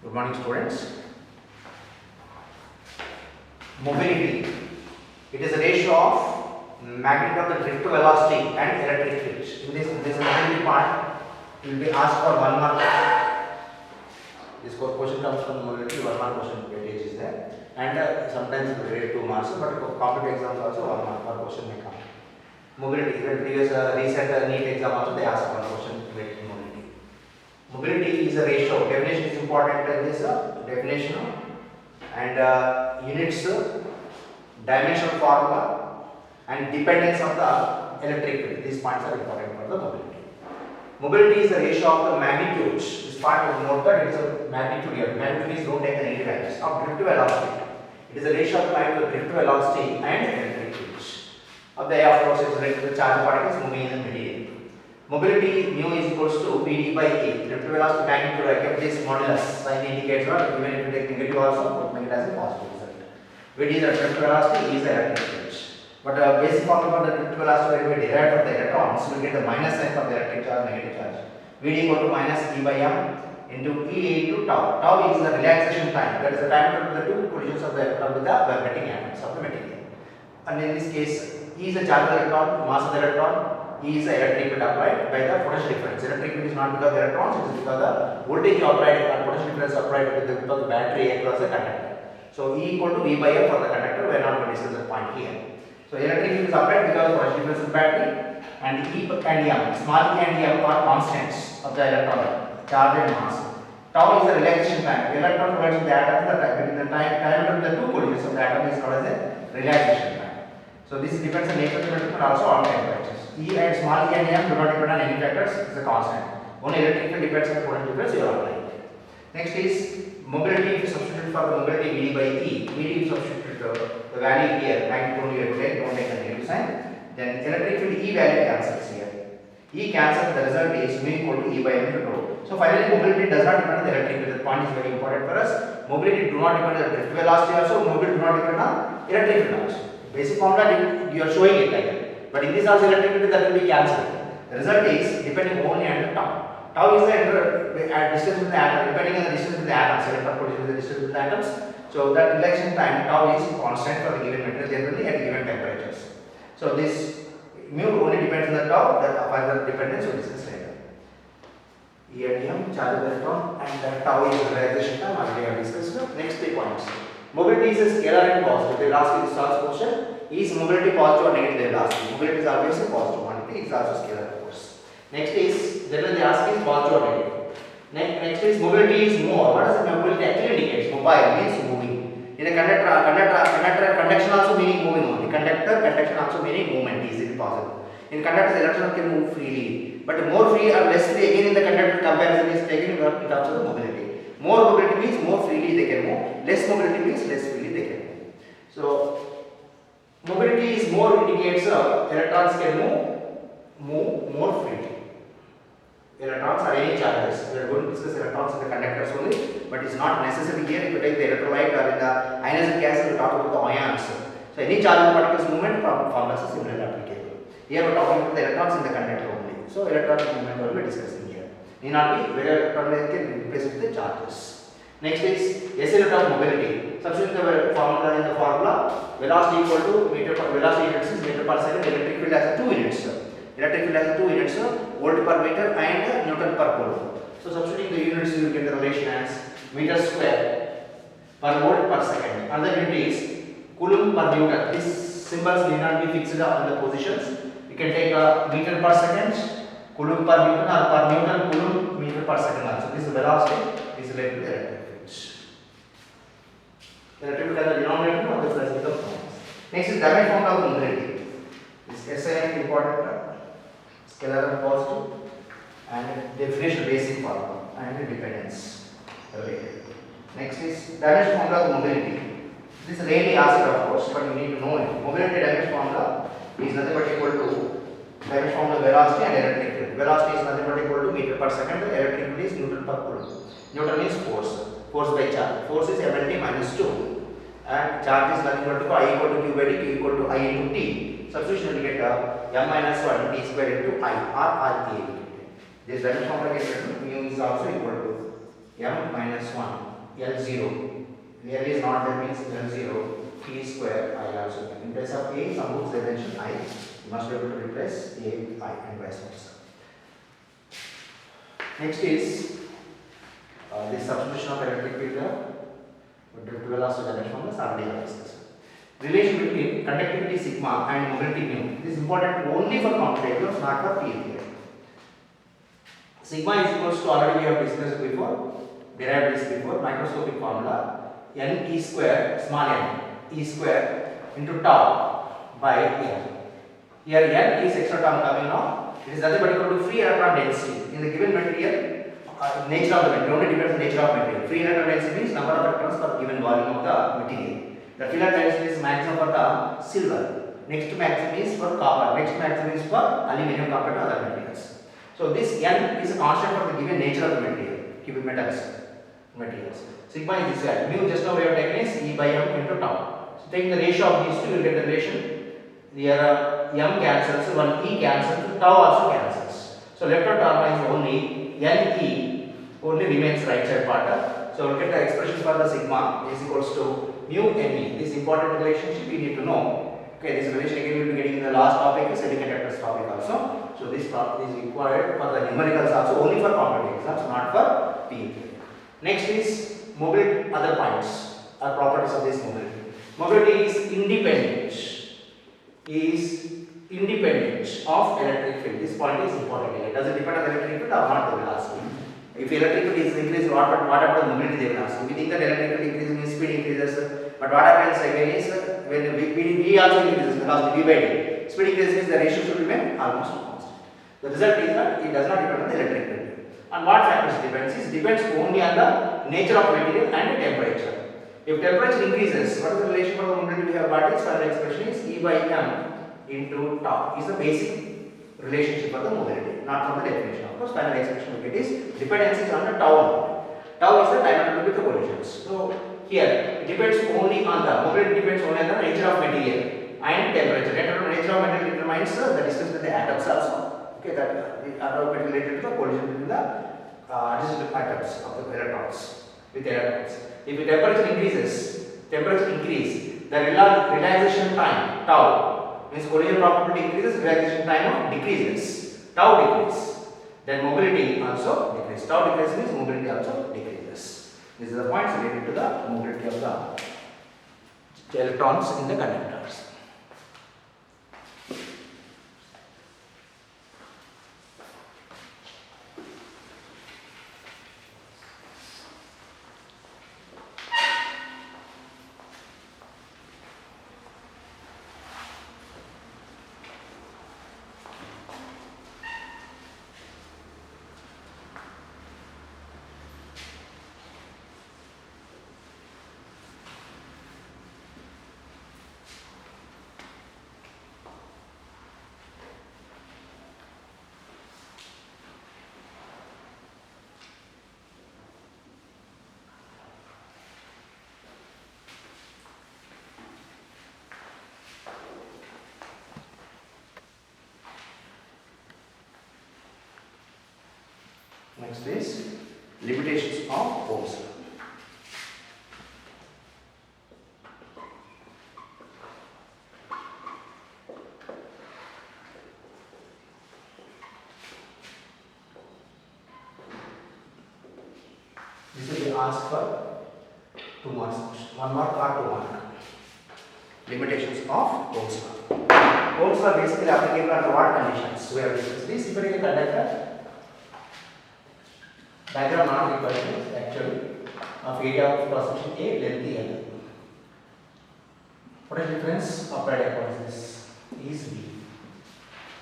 Good morning, students. Mobility. It is a ratio of magnitude of the drift velocity and electric field. In this mobility part, you will be asked for 1 mark. This question comes from mobility. 1 mark question weightage is there, and sometimes grade 2 marks. But competitive exams also 1 mark per question may come. Mobility. Even previous recent NEET exam also they asked 1 question weightage mobility. Mobility is a ratio. Definition is important in this definition and units, dimensional formula, and dependence of the electric field. These points are important for the mobility. Mobility is the ratio of the magnitudes. This part of note that it is a magnitude here. Magnitude is don't take the negative values of drift velocity. It is the ratio of the magnitude of drift velocity and electric fields. Of the of course is related to the charged particles moving in the medium. Mobility mu is equals to Vd by A. Drift velocity magnitude, I kept this modulus sign indicates or even if you take negative also, make it as a positive result. Vd is the drift velocity, E is the electric field. But basic formula for the drift velocity when we derive for the electrons, we will get the minus sign for the electric charge, negative charge. Vd equal to minus E by M into E into tau. Tau is the relaxation time. That is the time between the two collisions of the electron with the vibrating atoms of the material. And in this case, E is the charge of the electron, mass of the electron. E is the electric field applied by the potential difference. Electric field is not because of the electrons, it is because the voltage applied and potential difference applied with the battery across the conductor. So E equal to V by M for the conductor. We are not going to discuss that point here. So electric field is applied because of potential difference in battery, and E and M, small e and M are constants of the electron, charge and mass. Tau is the relaxation time. The electron provides the atom the time between the two collisions of the atom is called as a relaxation time. So this depends on nature of the electron and also on temperatures. E and small e and M do not depend on any factors, it is a constant. Only electric field depends on the potential difference you are applying. Next is mobility. If you substitute for the mobility Vd by E, Vd if you substitute the value here, magnitude only you take, don't take a negative sign, then electric field E value cancels here. E cancels, the result is mu equal to E by M into rho. So finally mobility does not depend on the electric field. That point is very important for us. Mobility do not depend on the drift velocity also, mobility do not depend on electric field also. Basic formula you are showing it like that. But in this also electric field that will be cancelled. The result is depending only on the tau. Tau is the distance with the atom, depending on the distance with the atoms, electron position with the distance with the atoms. So that relaxation time tau is constant for the given material generally at given temperatures. So this mu only depends on the tau, that further dependence we will discuss later. E and M charge of the electron and the tau is relaxation time already I have discussed. Next 3 points. Mobility is a scalar and positive. They will ask you this last question. Is mobility positive or negative? They will ask you. Mobility is always a positive quantity. It is also scalar, of course. Next is, generally they ask is positive or negative. Next is mobility is more. What does mobility actually indicates? Mobile means moving. In a conduction also meaning moving only. Conduction also meaning movement, easily possible. In conductors, electrons can move freely. But more free or less free again in the conductor comparison is taken in terms of the mobility. More mobility means more freely they can move. Less mobility means less freely they can move. So mobility is more indicates electrons can move more freely. Electrons are any charges. We are going to discuss electrons in the conductors only, but it's not necessary here. If you take the electrolyte or in the ionizing gas, we will talk about the ions. So any charged particles movement formulas are similarly applicable. Here we are talking about the electrons in the conductor only. So electron movement we are discussing here. Need not be where electron can replace with the charges. Next is SI unit of mobility. Substitute the formula in the formula. Velocity equal to meter per velocity units is meter per second. Electric field has 2 units. Electric field has 2 units, volt per meter and Newton per coulomb. So substituting the units, you will get the relation as meter square per volt per second. Another unit is coulomb per Newton. These symbols need not be fixed on the positions. You can take a meter per second, coulomb per Newton, or per Newton coulomb meter per second also. This is velocity is related to the electric fields. Electric field has a denominator of the plus with the forms. Next is direct formula of mobility. This SI is important. Scalar and positive, and definition basic formula and dependence related. Next is dimension formula of mobility. This is rarely asked of course, but you need to know it. Mobility dimension formula is nothing but equal to dimension formula velocity and electric field. Velocity is nothing but equal to meter per second. Electric field is Newton per coulomb. Newton is force by charge. Force is mLT minus 2, and charge is nothing but I equal to Q by D, Q equal to I into T. Substitution will get m minus 1 t square into I or R A. This dimension formula gets written mu is also equal to m minus 1 L0. L is not there means L0 T square I also can. In place of A, some books they mention I. You must be able to replace A with I and vice versa. Next is this substitution of electric field drift velocity generation from the already discussed. Relation between conductivity sigma and mobility mu. This is important only for commutative, not for PA. Sigma is equals to, already we have discussed before, derived this before, microscopic formula n e square, small n, e square into tau by n. Here n is extra term coming now. It is nothing but equal to free electron density in the given material. Nature of the material only depends on nature of material. Free electron density means number of electrons per given volume of the material. The field density is maximum for the silver. Next maximum is for copper. Next maximum is for aluminum compared to other materials. So this n is a constant for the given nature of the material, given materials. Sigma is this value. Mu just now we have taken is E by m into tau. So taking the ratio of these two, you will get the relation. Here m cancels, one E cancels, tau also cancels. So left hand term is only n E only remains right side part. So look at the expression for the sigma is equals to mu n E. This important relationship you need to know. Okay, this relation again we will be getting in the last topic, is semiconductors topic also. So this topic is required for the numericals also, only for competitive exams, not for PE. Next is mobility, other points or properties of this mobility. Mobility is independent of electric field. This point is important. Does it depend on the electric field or not? They will ask you. If electric field is increased, what about the mobility? They will ask you. We think that electric field increases means speed increases, but what happens again is when V also increases because V by D. Speed increases means the ratio should remain almost constant. The result is that it does not depend on the electric field. And what factors depends? It depends only on the nature of material and temperature. If temperature increases, what is the relation for the mobility we have got? Its final expression is E by m into tau. Is the basic relationship for the mobility, not from the definition. Of course, final expression we get is dependency on the tau. Tau is the time with the collisions. So here it depends only on the mobility depends only on the nature of material and temperature. Nature of material determines the distance with the atoms also. Okay, that are related to the collision between the adjacent atoms of the electrons with electrons. If the temperature increase, the relaxation time tau means collision probability increases, relaxation time decreases, tau decreases. Then mobility also decreases. Tau decreases means mobility also decreases. These are the points related to the mobility of the electrons in the conductors. Next is limitations of Ohm's law. This will be asked for 2 marks, 1 mark or 2 mark. Limitations of Ohm's law. Ohm's law basically applicable under what conditions? We have discussed this. If it is a conductor, diagram not required actually of area of cross section A, length L. What is the difference? Applied hypothesis is B.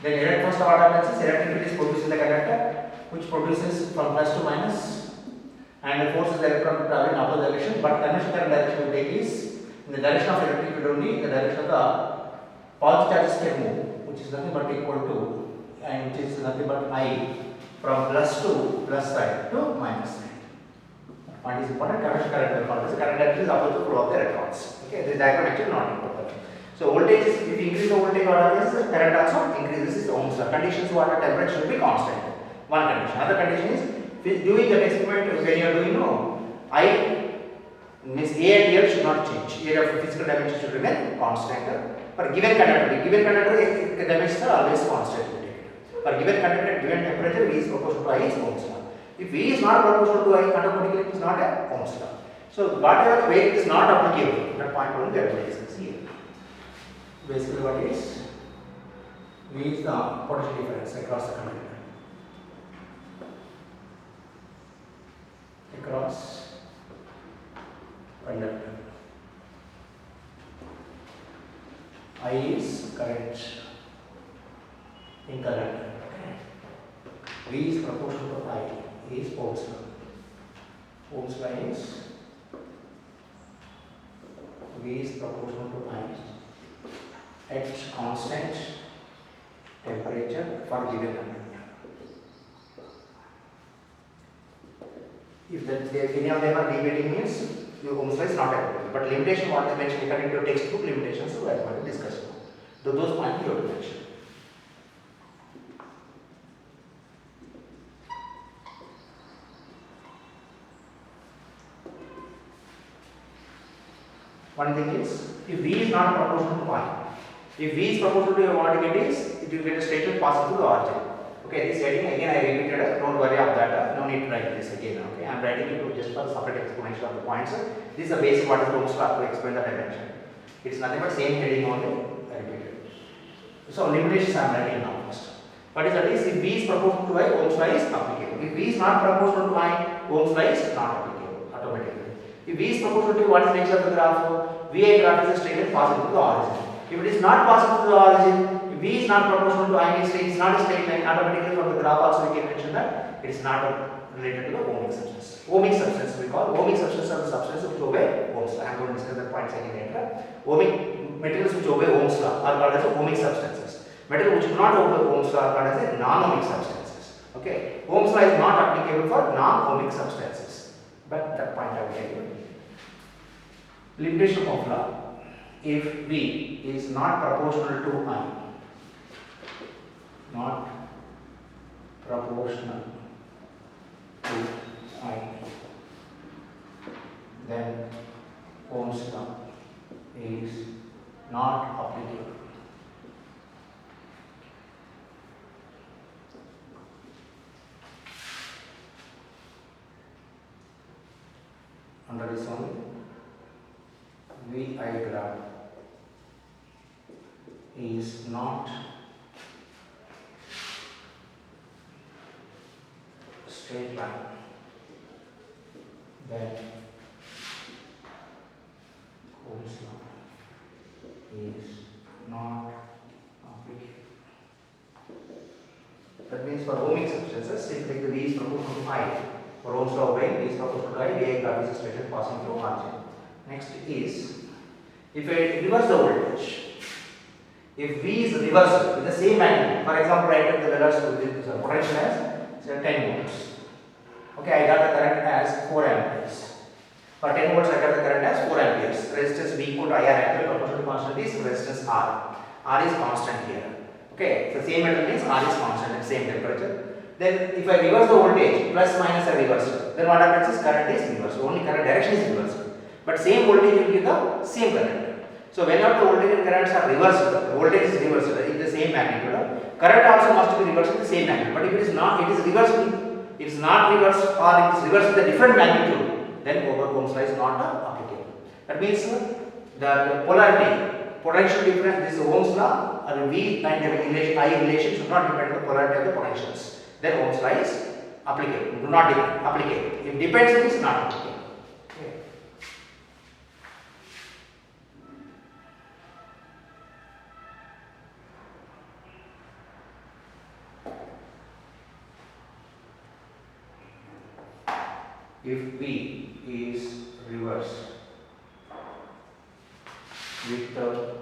Then first what happens is electric field is produced in the conductor, which produces from plus to minus, and forces the electron to travel in opposite direction. But conventional direction we take is in the direction of electric field only, the direction of the positive charges can move, which is nothing but equal to, and which is nothing but I. From plus to plus side to minus side. What is important? Conventional current is current direction is opposite to flow of the electrons. Okay, this diagram actually not important. So voltage is, if you increase the voltage, what happens? Current also increases. Is Ohm's law. Conditions what? Temperature should be constant. One condition. Another condition is doing that experiment when you are doing I Means A and L should not change. Area of physical dimension should remain constant. For given conductor, dimensions are always constant. For given conductor at given temperature, V is proportional to I is Ohm's law. If V is not proportional to I, automatically it is not a Ohm's law. So whatever way it is not applicable, that point only we are going to discuss here. Basically, what is V is the potential difference across the conductor. Across conductor. I is current in conductor. V is proportional to I is Ohm's law. Ohm's law is V is proportional to I at constant temperature for given conductor. If any of them are deviating means your Ohm's law is not applicable. But limitation what they mentioned according to textbook limitations, we are going to discuss now. Those points you have to mention. One thing is, if V is not proportional to I, if V is proportional to what you get is, it will get a straight line passing through the origin. Okay, this heading again I repeated, don't worry of that, no need to write this again. Okay, I am writing it just for separate explanation of the points. This is the basic what is Ohm's law to explain the dimension. It is nothing but same heading only, I repeated. So limitations I am writing now first. What is that is, if V is proportional to I, Ohm's law is applicable. If V is not proportional to I, Ohm's law is not applicable automatically. If V is proportional to what is the nature of the graph? VI graph is a straight line passing through the origin. If it is not passing through the origin, if V is not proportional to I, it is not a straight line, automatically from the graph also we can mention that it is not related to the ohmic substance. Ohmic substance we call. Ohmic substance are the substances which obey Ohm's law. I am going to discuss that point again later. Ohmic materials which obey Ohm's law are called as ohmic substances. Materials which do not obey Ohm's law are called as non-ohmic substances. Okay. Ohm's law is not applicable for non-ohmic substances. But that point I will tell you. Limitation of law. If V is not proportional to I, not proportional to I, then Ohm's law is not applicable. Under this only, VI graph is not straight line, then Ohm's law is not applicable. That means for ohmic substances, if like the V is proportional to I, for Ohm's law obeying V is proportional to I, VI graph is a straight line passing through origin. Next is, if I reverse the voltage, if V is reversed with the same magnitude, for example, I take the reverse potential as say 10 volts. Okay, I got the current as 4 amperes. For 10 volts, I got the current as 4 amperes. Resistance V equal to IR, actually proportional constant is resistance R. R is constant here. Okay, so same metal means R is constant at same temperature. Then if I reverse the voltage, plus minus I reverse, then what happens is current is reversed. Only current direction is reversed. But same voltage will give the same current. So whenever the voltage and currents are reversed, the voltage is reversed in the same magnitude. Current also must be reversed in the same magnitude. But if it is not, it is reversed. It is not reversed, or it is reversed with a different magnitude. Then Ohm's law is not applicable. That means the polarity, potential difference. This Ohm's law or V and I relation should not depend on the polarity of the potentials. Then Ohm's law is applicable. Do not depend. Applicable. If depends, it is not applicable. If V is reversed with the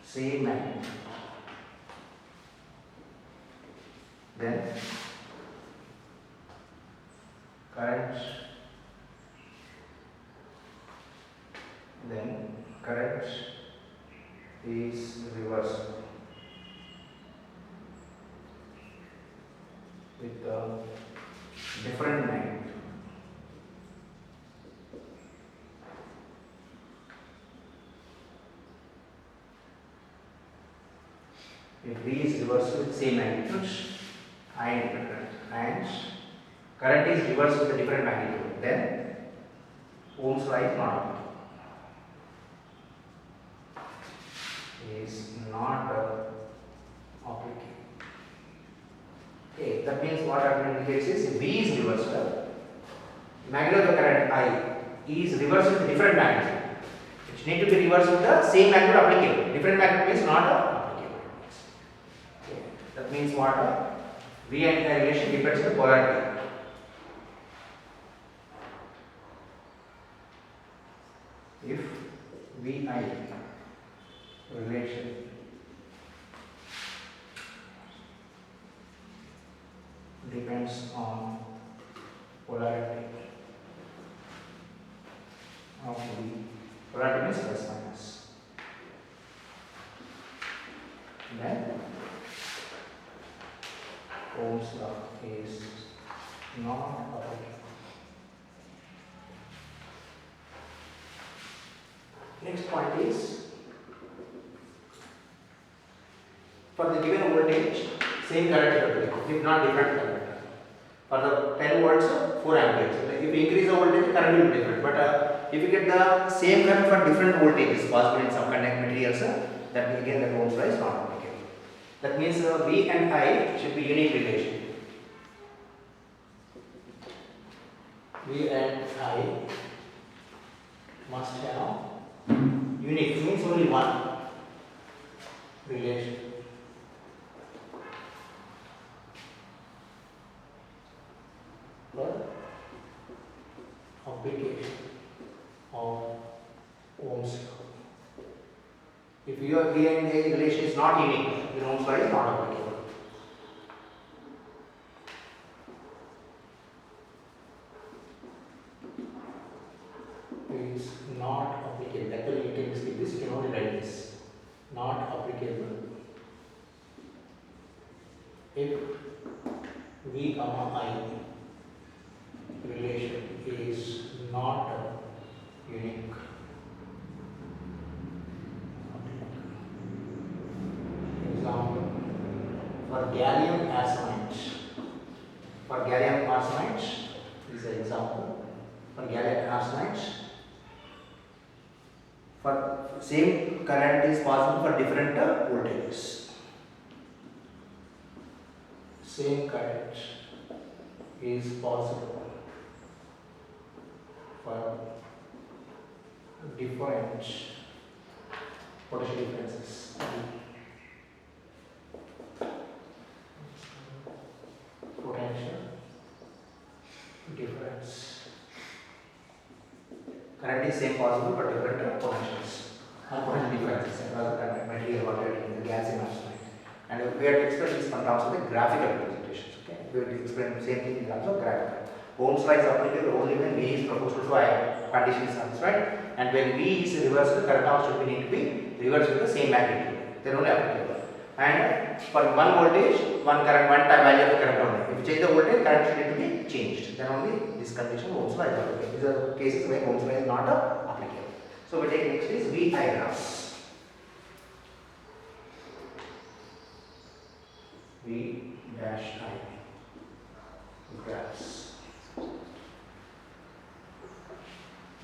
same magnitude, then current is reversed with the different magnitude. if V is reversed with same magnitude I independent and current is reversed with a different magnitude, then Ohm's law is not applicable. Is not applicable. Okay, that means what indicates is if V is reversed, magnitude of the current I is reversed with different magnitude. It need to be reversed with the same magnitude applicable. Different magnitude means not applicable. Okay, that means what? V and I relation depends on the polarity. If VI relation depends on polarity of V. Polarity means plus minus. Then Ohm's law is not applicable. Next point is, for the given voltage, same current is applicable, if not different current. For the 10 volts, 4 amperes. If you increase the voltage, current will be different. But if you get the same current for different voltages possible in some conducting materials, that again the Ohm's law is not applicable. That means V and I should be unique relation. V and I must have unique, means only one relation. For application of Ohm's law. If your V and A relation is not unique, then Ohm's law is not applicable. Is not applicable. Actually, you can skip this, you can only write this. Not applicable if V comma I relation is not unique. Example, for gallium arsenide. For gallium arsenide, this is an example. For gallium arsenide, for same current is possible for different voltages. Same current is possible for different potential differences. Potential difference. Current is same possible for different potentials or potential differences across the material water in the gas and arsenide. And we have to explain this in terms of the graphical representations. Okay, we will explain the same thing in terms of graphical. Ohm's law is applicable only when V is proportional to I, condition is satisfied, and when V is reversed, the current also need to be reversed with the same magnitude. They are only applicable. And for one voltage, one current, one time value of the current only. If you change the voltage, current should need to be changed. Then only this condition Ohm's law is applicable. These are cases where Ohm's law is not applicable. So we take next is V I graphs. V dash I graphs.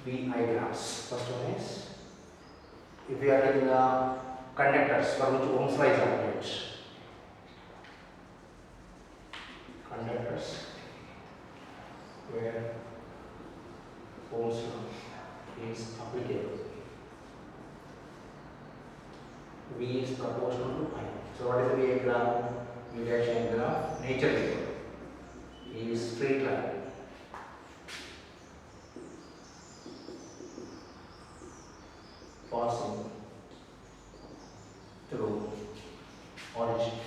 V I graphs. First one is, if we are taking the conductors for which Ohm's law is applied. Conductors where Ohm's law is applicable. V is proportional to I. So what is the V I graph? V dash I graph, nature is straight line. Passing through origin.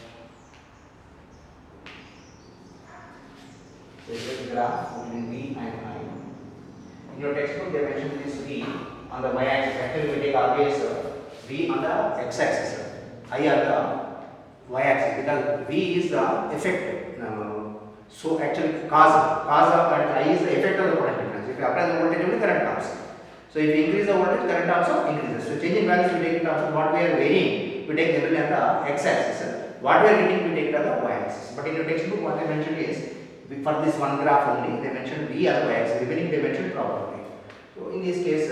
So this graph will be V and I. In your textbook they mentioned this V on the y-axis. Actually we take always V on the x-axis, I on the y-axis, because V is the effect. So actually cause and I is the effect of the potential difference. If you apply the voltage only, current comes. So if you increase the voltage, current also increases. So change in values we take in terms of what we are varying. We take generally on the x-axis. what we are getting, we take it as the y-axis. But in your textbook, what they mentioned is, for this one graph only, they mentioned V as the y-axis, remaining they mentioned properly. So in this case,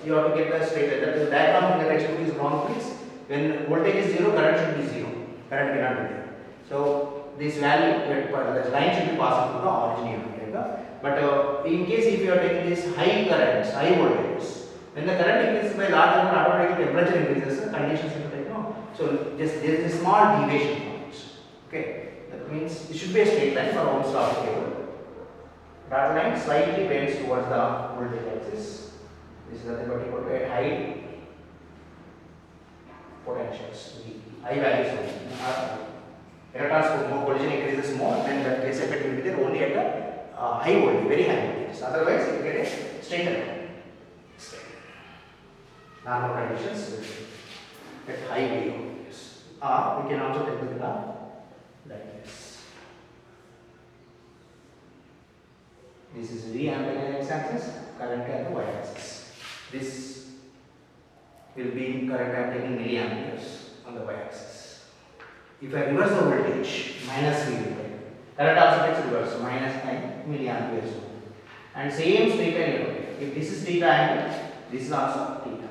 you have to get the straight line. That the diagram in the textbook is wrong, please. When voltage is 0, current should be 0. Current cannot be there. So this value, the line should be passing through the origin. But in case if you are taking this high currents, high voltages, when the current increases by large amount, automatically temperature increases, the conditions will take no. So just there is a small deviation from it. Okay, that means it should be a straight line for Ohm's law of cable. Dotted line slightly bends towards the voltage axis. This is nothing but equal to a high potentials, high values only. Electrons collision increases more, then that case effect will be there only at a high voltage, very high voltage. Otherwise, you get a straight line. Normal conditions at high voltages. We can also take the graph like this. This is V ampere x-axis, current at the y-axis. This will be current I am taking milliamperes on the y-axis. If I reverse the voltage, minus V will be. Current also takes reverse, minus 9 milliamperes. And same straight line, if this is theta angle, this is also theta.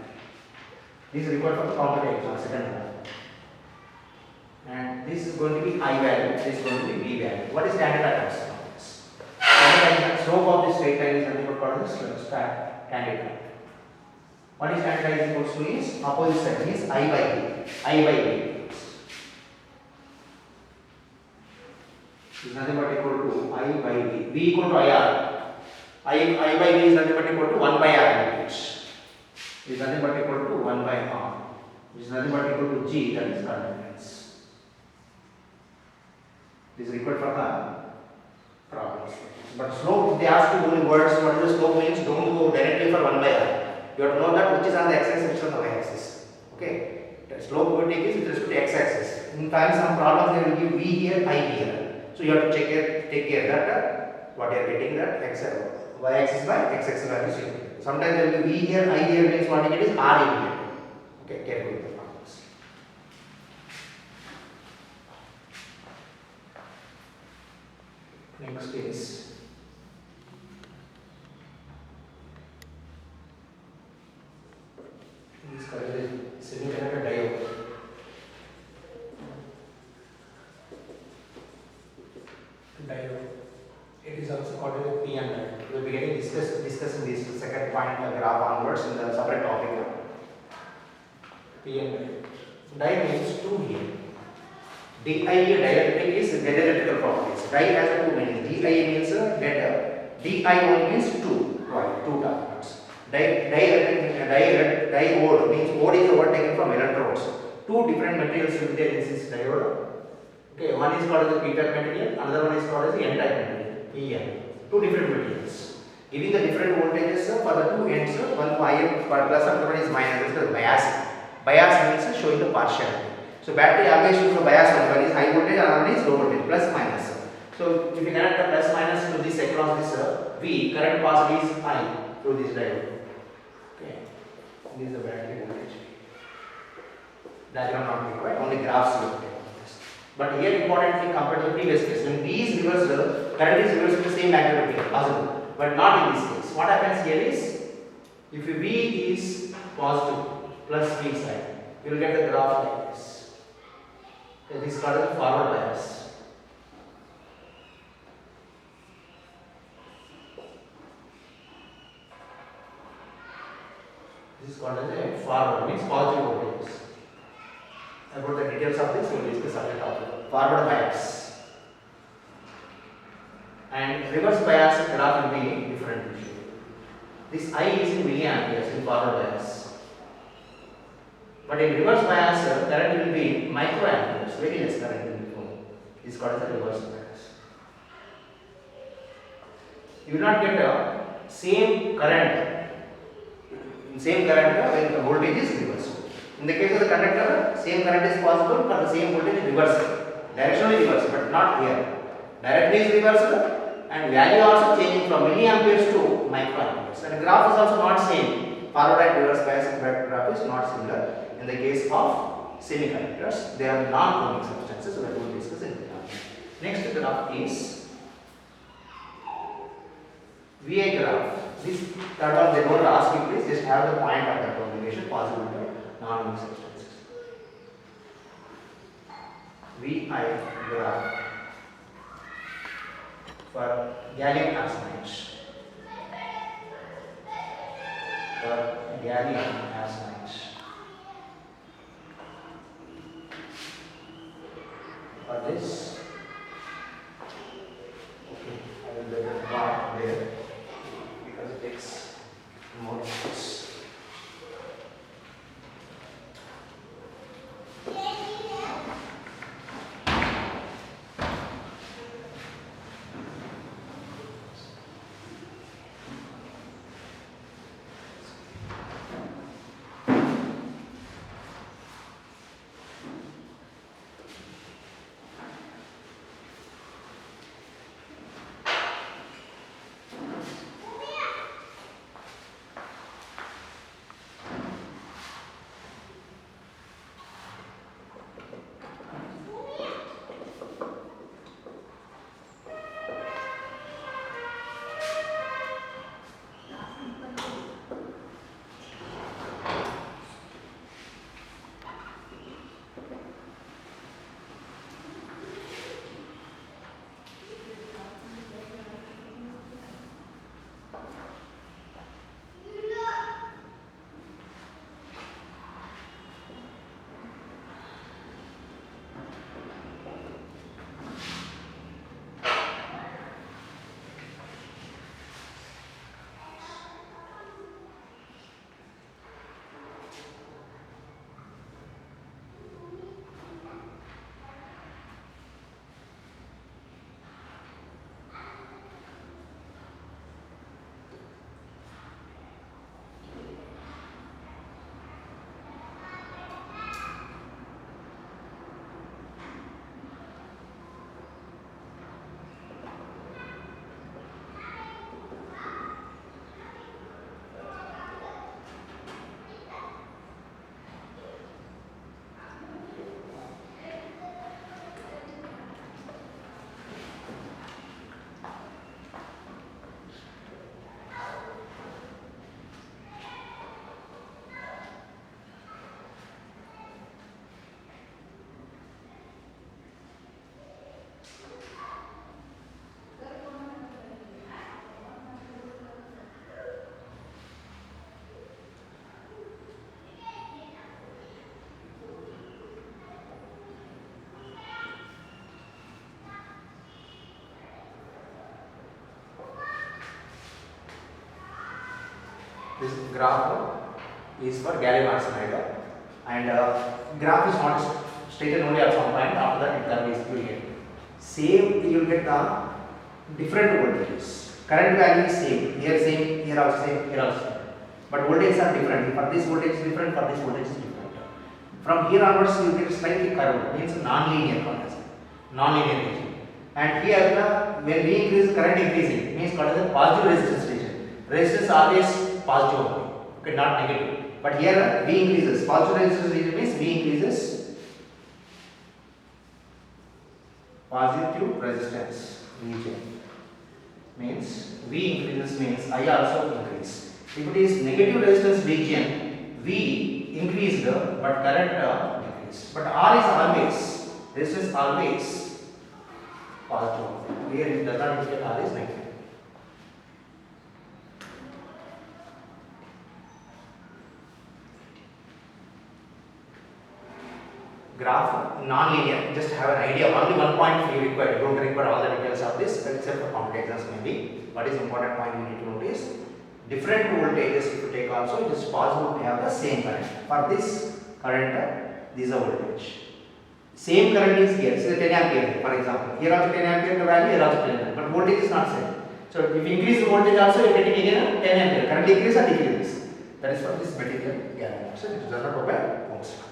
This is required for the complex exam, second one. And this is going to be I value, this is going to be V value. What is standard from this? The slope of this straight line is nothing but called as tangent. What is tangent is equal to is opposite side means I by V. I by V. Is nothing but equal to I by V. V equal to IR. I by V is nothing but equal to 1 by R voltage. Is nothing but equal to 1 by R. Which is nothing but equal to G, that is conductance. This is required for the problems. But slope, if they ask you only words, what is the slope means, don't go directly for 1 by R. You have to know that which is on the x-axis, which is on the y-axis. Okay? The slope we take is with respect to x-axis. In fact, some problems they will give V here, I here. So you have to take care that what you are getting that y-axis by x-axis values here. Sometimes there will be V here, I here means what you get is R here. Okay, careful with the problems. Next is this is called a semiconductor diode. It is also called as a PN diode. We will be getting discussing this second point graph onwards in the separate topic. PN diode. Diode means two here. Dielectric is dielectrical properties. Di has two meanings. Di means dead. Di only means two. Right, two terms. Diode means ode is the word taken from electrodes. Two different materials will be there in this diode. Okay, one is called as the p-type material, another one is called as the n-type material, EN. Two different materials. Giving the different voltages for the two ends, one IM plus and one is minus. This is bias. Bias means showing the partiality. So battery always shows the bias one is high voltage, another one is low voltage, plus minus. So if you connect the plus minus to this across this V, current passed is I through this diode. Okay, this is the battery voltage. Diagram not required, only graphs will take. But here importantly compared to the previous case, when V is reversed, current is reversed with the same magnitude possible, but not in this case. What happens here is, if V is positive plus V side, you will get the graph like this. This is called as forward bias. This is called as a forward, means positive voltages. About the details of this we will discuss at the topic. Forward bias and reverse bias graph will be different. This I is in milliamperes in forward bias, but in reverse bias current will be microamperes, very less current will be flow. This is called as the reverse bias. You will not get the same current when the voltage is reversed. In the case of the conductor, same current is possible for the same voltage reversal. Directionally reversal, but not here. Directly is reversal and value also changing from milliamperes to microamperes. And the graph is also not same. Forward and reverse bias graph is not similar in the case of semiconductors. They are non-ohmic substances, so that we will discuss in detail. Next graph is VI graph. This third one they don't ask you, please just have the point of that obligation possible to non-ohmic substances. VI graph for gallium arsenides. For gallium arsenides. For this, okay, I will let it mark there because it takes more space. This graph is for gallium arsenide, and graph is not stated only at some point. After that, it can be get same. You will get the different voltages. Current value is same. Here also same, here also same. But voltages are different. For this voltage is different. For this voltage is different. From here onwards, you get slightly curved. Means non-linear condition, non-linear region. And here, when we increase current increasing, means what is the positive resistance region. Resistance always positive only, okay, not negative. But here V increases. Positive resistance region means V increases. Positive resistance region means V increases means I also increase. If it is negative resistance region, V increased but current decreased. But R is always, resistance always positive. Here it does not indicate R is negative. Graph non-linear, just have an idea. Only one point you require. Don't require all the details of this, except for complex exams maybe. What is important point you need to notice? Different voltages if you take also, it is possible to have the same current. For this current, this is a voltage. Same current is here. So 10 ampere, for example. Here also 10 ampere the value, here also 10 ampere. But voltage is not same. So if you increase the voltage also, you are getting again 10 ampere. Current increase or decrease. That is for this material gallium. So it does not obey Ohm's law.